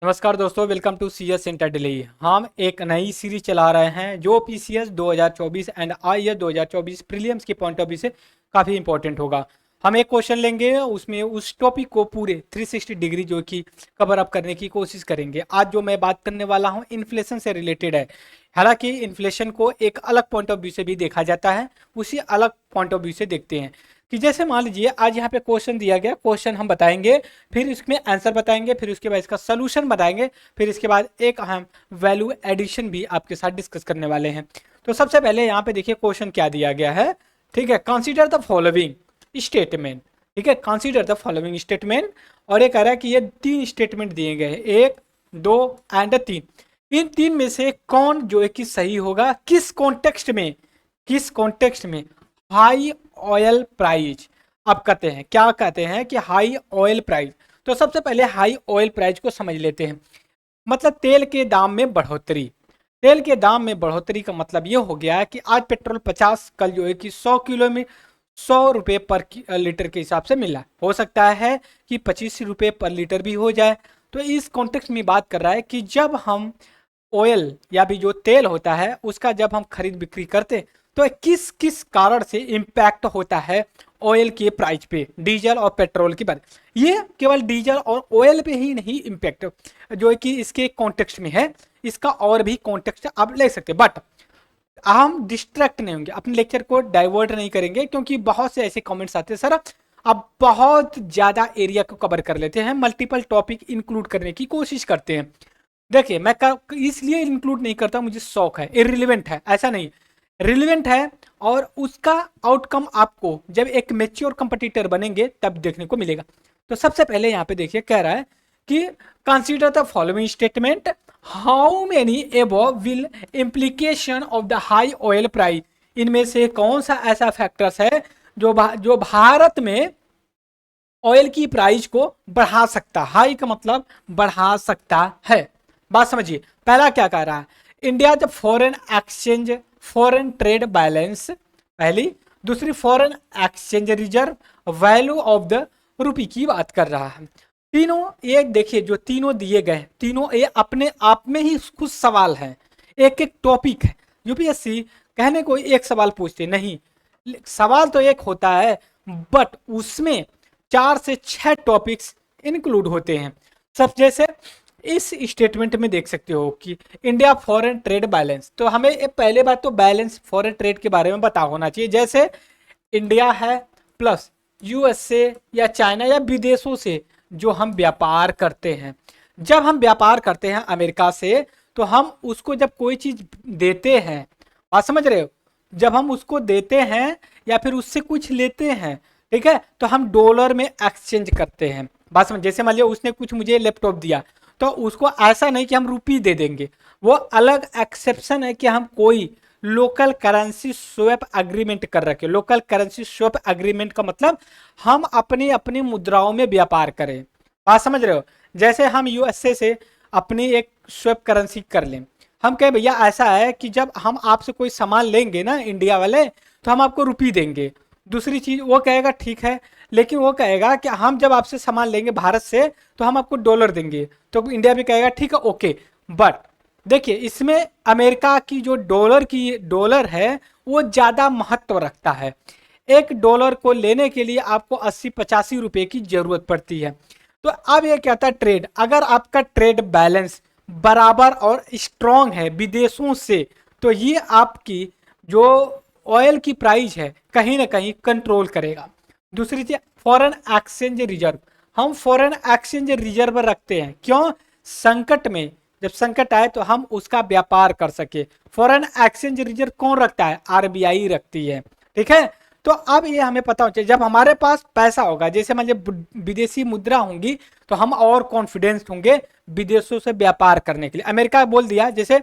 नमस्कार दोस्तों, welcome to C S centre Delhi. हम एक नई सीरीज चला रहे हैं जो पीसीएस 2024 एंड आईएएस 2024 प्रीलिम्स के पॉइंट ऑफ व्यू से काफ़ी इंपॉर्टेंट होगा। हम एक क्वेश्चन लेंगे, उसमें उस टॉपिक को पूरे 360 डिग्री जो कि कवर अप करने की कोशिश करेंगे। आज जो मैं बात करने वाला हूं इन्फ्लेशन से रिलेटेड है। हालांकि इन्फ्लेशन को एक अलग पॉइंट ऑफ व्यू से भी देखा जाता है, उसी अलग पॉइंट ऑफ व्यू से देखते हैं कि जैसे मान लीजिए आज यहाँ पे क्वेश्चन दिया गया, क्वेश्चन हम बताएंगे, फिर इसमें आंसर बताएंगे, फिर उसके बाद इसका सोल्यूशन बताएंगे, फिर इसके बाद एक हम वैल्यू एडिशन भी आपके साथ डिस्कस करने वाले हैं। तो सबसे पहले यहाँ पे देखिए क्वेश्चन क्या दिया गया है। ठीक है, कंसीडर द फॉलोइंग स्टेटमेंट। ठीक है, कंसीडर द फॉलोइंग स्टेटमेंट। और ये कह रहा है कि ये 3 स्टेटमेंट दिए गए हैं, 1, 2 एंड 3। इन 3 में से कौन जो है कि सही होगा, किस कॉन्टेक्स्ट में, किस कॉन्टेक्स्ट में हाई ऑयल प्राइस। अब कहते हैं, क्या कहते हैं कि हाई ऑयल प्राइस। तो सबसे पहले हाई ऑयल प्राइस को समझ लेते हैं। मतलब तेल के दाम में बढ़ोतरी। तेल के दाम में बढ़ोतरी का मतलब ये हो गया है कि आज पेट्रोल 50, कल जो है कि 100 किलो में 100 रुपये पर लीटर के हिसाब से मिला। हो सकता है कि 25 रुपये पर लीटर भी हो जाए। तो इस कॉन्टेक्स्ट में बात कर रहा है कि जब हम ऑयल या भी जो तेल होता है उसका जब हम खरीद बिक्री करते तो किस किस कारण से इम्पैक्ट होता है ऑयल के प्राइस पे, डीजल और पेट्रोल की बात। ये केवल डीजल और ऑयल पे ही नहीं इम्पैक्ट जो है कि इसके कॉन्टेक्स्ट में है, इसका और भी कॉन्टेक्स्ट आप ले सकते हैं। बट हम डिस्ट्रैक्ट नहीं होंगे, अपने लेक्चर को डाइवर्ट नहीं करेंगे, क्योंकि बहुत से ऐसे कमेंट्स आते हैं सर अब बहुत ज़्यादा एरिया को कवर कर लेते हैं, मल्टीपल टॉपिक इंक्लूड करने की कोशिश करते हैं। देखिए मैं इसलिए इंक्लूड नहीं करता, मुझे शौक है, इरिलेवेंट है, ऐसा नहीं, रिलेवेंट है। और उसका आउटकम आपको जब एक मेच्योर कंपटीटर बनेंगे तब देखने को मिलेगा। तो सबसे पहले यहाँ पे देखिए कह रहा है कि consider the following statement, how many above will implication of the high oil price. इनमें से कौन सा ऐसा फैक्टर्स है जो भारत में ऑयल की प्राइस को बढ़ा सकता, हाई का मतलब बढ़ा सकता है। बात समझिए, पहला क्या कह रहा है, India the foreign exchange, foreign trade balance पहली, दूसरी foreign exchange reserve, value of the rupee की बात कर रहा है। तीनों ये देखिए, जो तीनों दिए गए, तीनों ये अपने आप में ही कुछ सवाल हैं, एक एक टॉपिक है। यूपीएससी कहने को एक सवाल पूछते नहीं, सवाल तो एक होता है बट उसमें 4 से 6 टॉपिक्स इंक्लूड होते हैं। सब जैसे इस स्टेटमेंट में देख सकते हो कि इंडिया फॉरेन ट्रेड बैलेंस, तो हमें पहले बात तो बैलेंस फॉरेन ट्रेड के बारे में पता होना चाहिए। जैसे इंडिया है प्लस यूएसए या चाइना या विदेशों से जो हम व्यापार करते हैं, जब हम व्यापार करते हैं अमेरिका से, तो हम उसको जब कोई चीज देते हैं, बात समझ रहे हो, जब हम उसको देते हैं या फिर उससे कुछ लेते हैं, ठीक है, तो हम डॉलर में एक्सचेंज करते हैं। बात समझ, जैसे मान लिया उसने कुछ मुझे लैपटॉप दिया, तो उसको ऐसा नहीं कि हम रुपी दे देंगे, वो अलग एक्सेप्शन है कि हम कोई लोकल करेंसी स्वैप एग्रीमेंट कर रखे। लोकल करेंसी स्वैप एग्रीमेंट का मतलब हम अपनी अपनी मुद्राओं में व्यापार करें। बात समझ रहे हो, जैसे हम यूएसए से अपनी एक स्वैप करेंसी कर लें, हम कहें भैया ऐसा है कि जब हम आपसे कोई सामान लेंगे ना इंडिया वाले, तो हम आपको रुपी देंगे। दूसरी चीज वो कहेगा ठीक है, लेकिन वो कहेगा कि हम जब आपसे सामान लेंगे भारत से तो हम आपको डॉलर देंगे, तो इंडिया भी कहेगा ठीक है ओके। बट देखिए इसमें अमेरिका की जो डॉलर है वो ज़्यादा महत्व रखता है। एक डॉलर को लेने के लिए आपको 80-85 रुपए की जरूरत पड़ती है। तो अब ये कहता है ट्रेड, अगर आपका ट्रेड बैलेंस बराबर और स्ट्रॉन्ग है विदेशों से, तो ये आपकी जो ऑयल की प्राइस है कहीं ना कहीं कंट्रोल करेगा। दूसरी चीज फॉरेन एक्सचेंज रिजर्व, हम फॉरेन एक्सचेंज रिजर्व रखते हैं, क्यों, संकट में जब संकट आए तो हम उसका व्यापार कर सके। फॉरेन एक्सचेंज रिजर्व कौन रखता है, आरबीआई रखती है। ठीक है, तो अब ये हमें पता होना चाहिए, जब हमारे पास पैसा होगा, जैसे मान लीजिए विदेशी मुद्रा होंगी, तो हम और कॉन्फिडेंस होंगे विदेशों से व्यापार करने के लिए। अमेरिका बोल दिया जैसे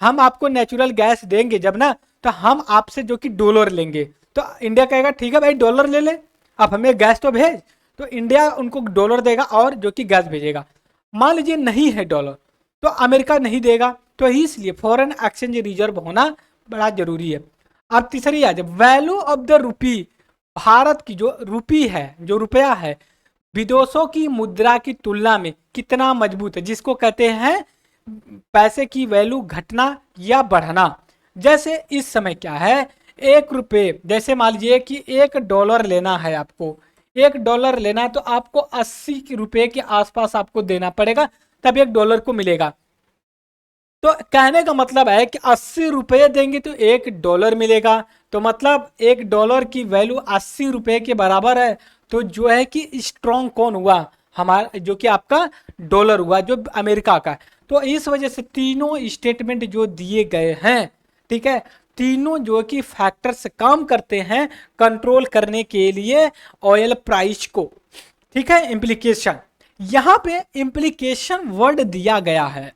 हम आपको नेचुरल गैस देंगे जब ना, तो हम आपसे जो कि डॉलर लेंगे, तो इंडिया कहेगा ठीक है भाई डॉलर ले ले, अब हमें गैस तो भेज, तो इंडिया उनको डॉलर देगा और जो कि गैस भेजेगा। मान लीजिए नहीं है डॉलर, तो अमेरिका नहीं देगा, तो इसलिए फॉरेन एक्सचेंज रिजर्व होना बड़ा जरूरी है। अब तीसरी आ जाए value of the rupee, Bharat की जो रुपी है, जो रुपया है, विदेशों की मुद्रा की तुलना में कितना मजबूत है, जिसको कहते हैं पैसे की वैल्यू घटना या बढ़ना। जैसे इस समय क्या है, 1 रुपये, जैसे मान लीजिए कि $1 लेना है आपको, $1 लेना है तो आपको 80 रुपये के आसपास आपको देना पड़ेगा, तब $1 को मिलेगा। तो कहने का मतलब है कि 80 रुपये देंगे तो $1 मिलेगा। तो मतलब $1 की वैल्यू 80 रुपये के बराबर है। तो जो है कि स्ट्रॉन्ग कौन हुआ, हमारा जो कि आपका डॉलर हुआ, जो अमेरिका का है। तो इस वजह से तीनों स्टेटमेंट जो दिए गए हैं, ठीक है, तीनों जो कि फैक्टर्स काम करते हैं कंट्रोल करने के लिए ऑयल प्राइस को। ठीक है, इम्प्लीकेशन, यहाँ पे इम्प्लीकेशन वर्ड दिया गया है।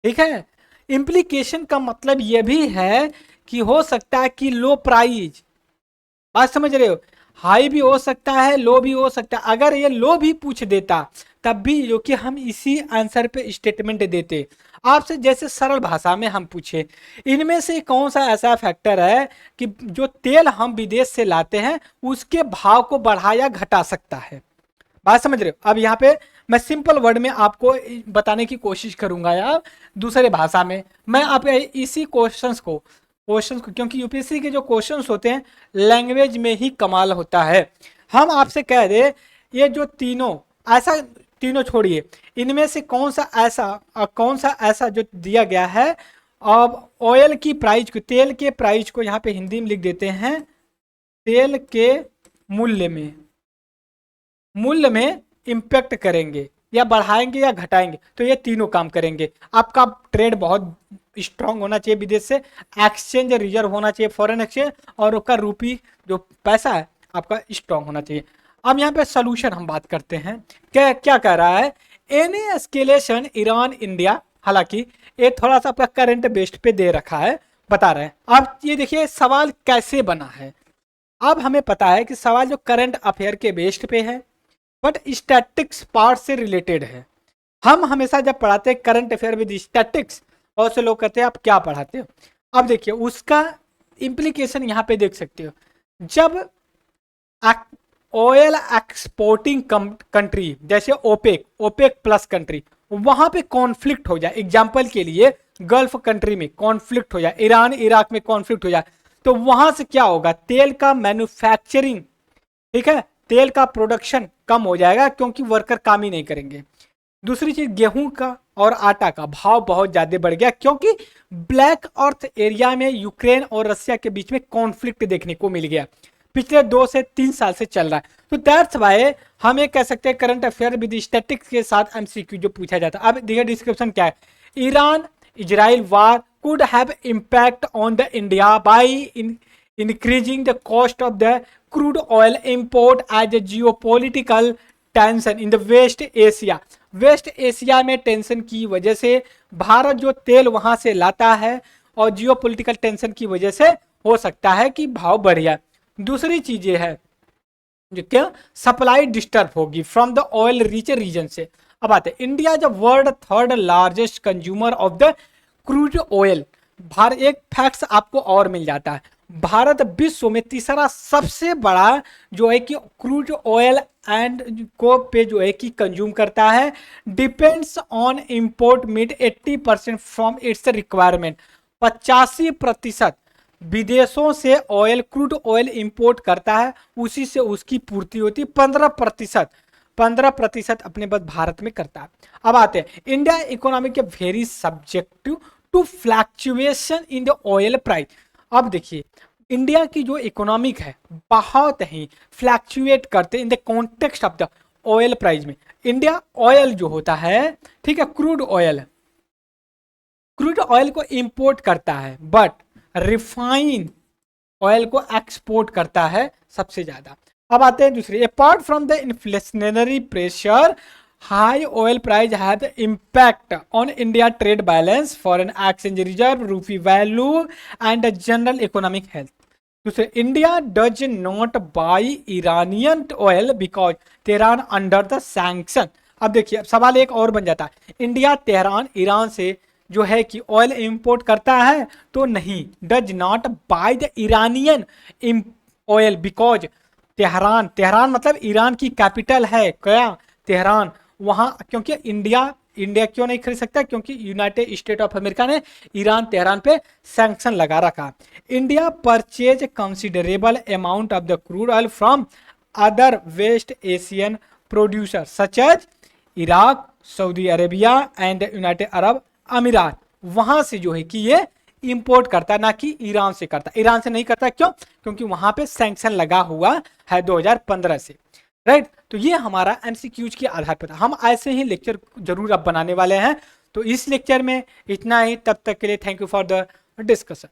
ठीक है, इम्प्लीकेशन का मतलब यह भी है कि हो सकता है कि लो प्राइस, बात समझ रहे हो, हाई भी हो सकता है, लो भी हो सकता है। अगर ये लो भी पूछ देता तब भी जो कि हम इसी आंसर पे स्टेटमेंट देते। आपसे जैसे सरल भाषा में हम पूछे, इनमें से कौन सा ऐसा फैक्टर है कि जो तेल हम विदेश से लाते हैं उसके भाव को बढ़ा या घटा सकता है। बात समझ रहे हो। अब यहाँ पे मैं सिंपल वर्ड में आपको बताने की कोशिश करूंगा यार, दूसरे भाषा में। मैं आप इसी क्वेश्चंस को क्योंकि यूपीएससी के जो क्वेश्चंस होते हैं लैंग्वेज में ही कमाल होता है। हम आपसे कह दे ये जो तीनों, ऐसा तीनों छोड़िए, इनमें से कौन सा ऐसा जो दिया गया है। अब ऑयल की प्राइस को, तेल के प्राइस को यहाँ पे हिंदी में लिख देते हैं, तेल के मूल्य में इंपैक्ट करेंगे, या बढ़ाएंगे या घटाएंगे। तो ये तीनों काम करेंगे। आपका ट्रेड बहुत स्ट्रांग होना चाहिए विदेश से, एक्सचेंज रिजर्व होना चाहिए फॉरेन एक्सचेंज, और उसका रूपी जो पैसा है आपका स्ट्रांग होना चाहिए। अब यहाँ पे सोल्यूशन हम बात करते हैं, क्या क्या कह रहा है, एनी एस्केलेशन ईरान इंडिया, हालांकि ये थोड़ा सा आपका करंट बेस्ड पे दे रखा है, बता रहे हैं। अब ये देखिए सवाल कैसे बना है। अब हमें पता है कि सवाल जो करंट अफेयर के बेस्ड पे है बट स्टैटिक्स पार्ट से रिलेटेड है। हम हमेशा जब पढ़ाते हैं करंट अफेयर विद स्टैटिक्स, बहुत से लोग कहते हैं आप क्या पढ़ाते हो। अब देखिए उसका इम्प्लीकेशन यहाँ पे देख सकते हो। जब ऑयल एक्सपोर्टिंग कंट्री जैसे ओपेक प्लस कंट्री, वहां पे कॉन्फ्लिक्ट हो जाए, एग्जाम्पल के लिए गल्फ कंट्री में कॉन्फ्लिक्ट हो जाए, ईरान इराक में कॉन्फ्लिक्ट हो जाए, तो वहां से क्या होगा, तेल का मैन्युफैक्चरिंग, ठीक है, तेल का प्रोडक्शन कम हो जाएगा क्योंकि वर्कर काम ही नहीं करेंगे। दूसरी चीज, गेहूं का और आटा का भाव बहुत ज्यादा बढ़ गया क्योंकि ब्लैक अर्थ एरिया में यूक्रेन और रशिया के बीच में कॉन्फ्लिक्ट देखने को मिल गया, पिछले 2 से 3 साल से चल रहा है। तो दैट्स वाई हम ये कह सकते हैं करंट अफेयर विद स्टैटिक्स के साथ एमसीक्यू जो पूछा जाता है। अब देखिए डिस्क्रिप्शन क्या है, Iran Israel war could have impact on the India by increasing the cost of the crude oil import as a geopolitical tension in the West Asia। West Asia में टेंशन की वजह से भारत जो तेल वहां से लाता है और जियोपॉलिटिकल टेंशन की वजह से हो सकता है कि भाव बढ़ जाए। दूसरी चीजें है जो क्या, सप्लाई डिस्टर्ब होगी from the oil rich region से। अब आते हैं इंडिया जब world third largest consumer of the crude oil. Bharat, एक फैक्ट्स आपको और मिल जाता है, भारत विश्व में तीसरा सबसे बड़ा जो है कि क्रूड ऑयल एंड को पे जो है कि कंज्यूम करता है। Depends on import meet 80% from its requirement. 85% विदेशों से ऑयल, क्रूड ऑयल इंपोर्ट करता है, उसी से उसकी पूर्ति होती है। 15% अपने बस भारत में करता है। अब आते हैं इंडिया इकोनॉमिक के very subjective to fluctuation in the oil price. अब देखिए इंडिया की जो इकोनॉमिक है बहुत ही फ्लैक्चुएट करते in the context of the oil price में। इंडिया ऑयल जो होता है, ठीक है, क्रूड ऑयल को इंपोर्ट करता है बट रिफाइन ऑयल को एक्सपोर्ट करता है सबसे ज्यादा। अब आते हैं दूसरे, apart from the inflationary pressure high oil price have impact on India trade balance, foreign exchange reserve, rupee value and general economic health. दूसरे, India does not buy Iranian oil because Tehran under the sanction. अब देखिए अब सवाल एक और बन जाता है, इंडिया तेहरान ईरान से जो है कि ऑयल इंपोर्ट करता है तो नहीं, does not by the Iranian oil because Tehran, Tehran मतलब ईरान की कैपिटल है क्या, तेहरान। वहां क्योंकि इंडिया क्यों नहीं खरीद सकता, क्योंकि यूनाइटेड स्टेट ऑफ अमेरिका ने ईरान तेहरान पे सैंक्शन लगा रखा। India purchase considerable amount of the crude oil from other West Asian producer such as Iraq, Saudi Arabia and United Arab Emirates. वहां से जो है कि ये इंपोर्ट करता है, ना कि ईरान से करता। ईरान से नहीं करता, क्यों? क्योंकि वहां पे सैंक्शन लगा हुआ है 2015 से, राइट। तो ये हमारा एमसीक्यूज के आधार पर था। हम ऐसे ही लेक्चर जरूर अब बनाने वाले हैं। तो इस लेक्चर में इतना ही, तब तक के लिए thank you for the discussion.